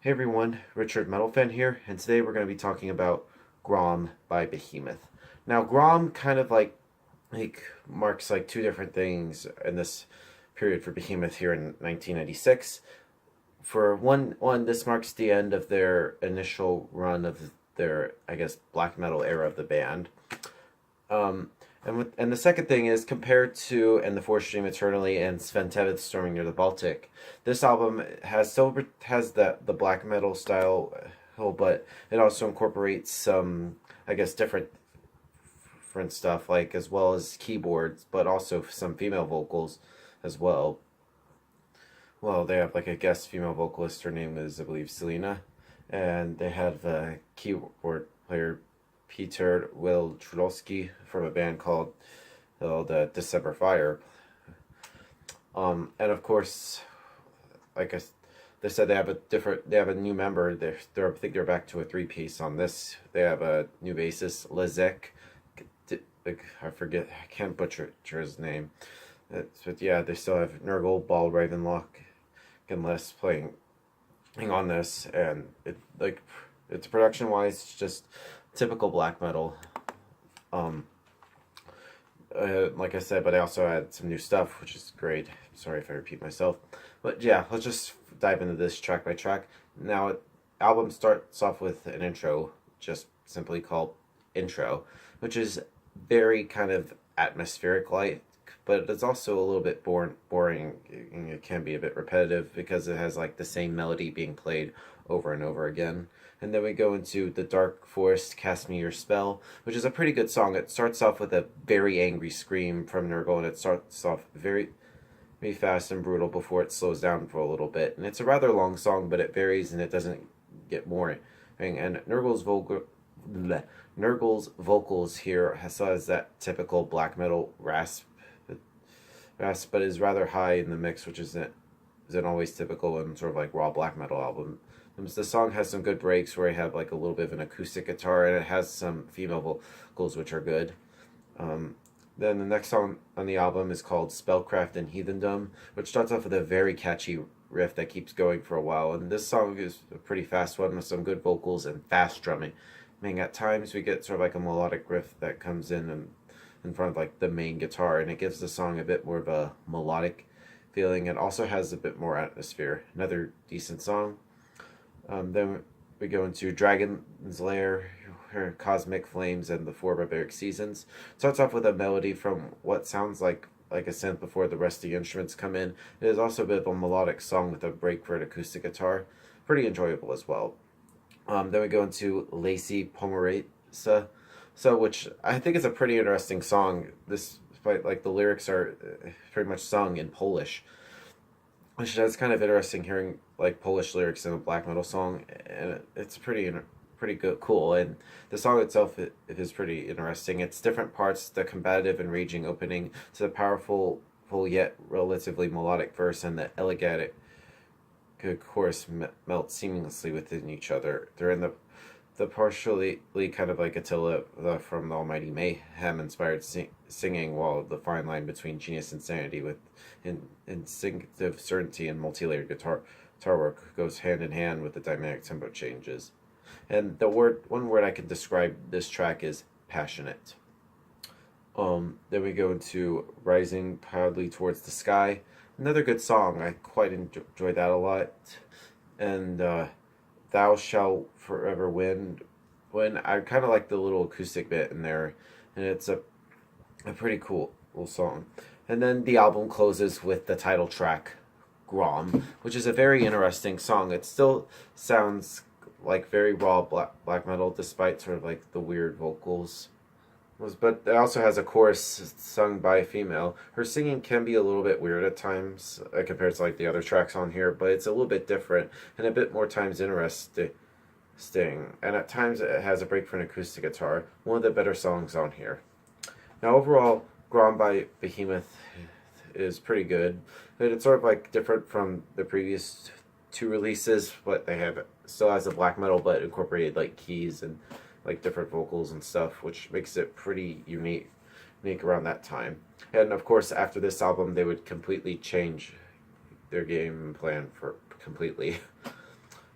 Hey everyone, Richard Metalfan here, and today we're going to be talking about Grom by Behemoth. Now, Grom kind of like marks like two different things in this period for Behemoth here in 1996. For one, this marks the end of their initial run of their, I guess, black metal era of the band. Um, and the second thing is compared to And the Force Stream Eternally and Sven Tevith Storming Near the Baltic, this album has the black metal style, but it also incorporates some, I guess, different stuff, like as well as keyboards, but also some female vocals as well. Well, they have like a guest female vocalist. Her name is, I believe, Selena, and they have a keyboard player Peter Will Trudowski from a band called the December Fire. And of course, like they said, they have a new member. I think they're back to a three-piece on this. They have a new bassist, Lezek. I forget, I can't butcher his name. But yeah, they still have Nurgle, Ball, Ravenlock, and Les playing on this, and it's production wise, it's just typical black metal. Um, like I said, but I also add some new stuff, which is great. Sorry if I repeat myself, but yeah, let's just dive into this track by track. Now, album starts off with an intro, just simply called Intro, which is very kind of atmospheric like, but it's also a little bit boring. It can be a bit repetitive because it has like the same melody being played over and over again. And then we go into The Dark Forest, Cast Me Your Spell, which is a pretty good song. It starts off with a very angry scream from Nurgle, and it starts off very fast and brutal before it slows down for a little bit. And it's a rather long song, but it varies and it doesn't get more. And Nurgle's vocals here has that typical black metal rasp, but is rather high in the mix, which isn't always typical in sort of like raw black metal album. The song has some good breaks where you have like a little bit of an acoustic guitar, and it has some female vocals which are good. Then the next song on the album is called Spellcraft and Heathendom, which starts off with a very catchy riff that keeps going for a while. And this song is a pretty fast one with some good vocals and fast drumming. I mean, at times we get sort of like a melodic riff that comes in front of like the main guitar, and it gives the song a bit more of a melodic feeling. It also has a bit more atmosphere. Another decent song. Then we go into Dragon's Lair, Her Cosmic Flames, and The Four Barbaric Seasons. Starts off with a melody from what sounds like a synth before the rest of the instruments come in. It is also a bit of a melodic song with a break for an acoustic guitar. Pretty enjoyable as well. Then we go into Lacey Pomeresa, which I think is a pretty interesting song. Despite like the lyrics are pretty much sung in Polish, which is kind of interesting hearing like Polish lyrics in a black metal song, and it's pretty good, cool. And the song itself, it is pretty interesting. It's different parts: the combative and raging opening to the powerful, full yet relatively melodic verse, and the elegant chorus melt seamlessly within each other. They're in the partially kind of like Attila from the Almighty Mayhem inspired singing, while the fine line between genius and sanity with instinctive certainty and multi-layered guitar work goes hand in hand with the dynamic tempo changes. And one word I can describe this track is passionate. Then we go into Rising Proudly Towards the Sky. Another good song. I quite enjoy that a lot. And Thou Shalt Forever Win. When I kind of like the little acoustic bit in there, and it's a pretty cool song. And then the album closes with the title track, Grom, which is a very interesting song. It still sounds like very raw black metal, despite sort of like the weird vocals. But it also has a chorus sung by a female. Her singing can be a little bit weird at times compared to like the other tracks on here, but it's a little bit different and a bit more times interesting. And at times it has a break for an acoustic guitar. One of the better songs on here. Now overall, Grom by Behemoth is pretty good. It's sort of like different from the previous two releases, but they have still has a black metal but incorporated like keys and like different vocals and stuff, which makes it pretty unique around that time. And of course, after this album, they would completely change their game plan for completely.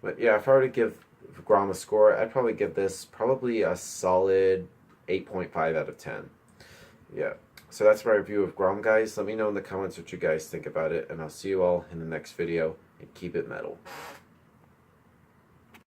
But yeah, if I were to give Grom a score, I'd probably give this probably a solid 8.5 out of 10. Yeah. So that's my review of Grom, guys. Let me know in the comments what you guys think about it, and I'll see you all in the next video, and keep it metal.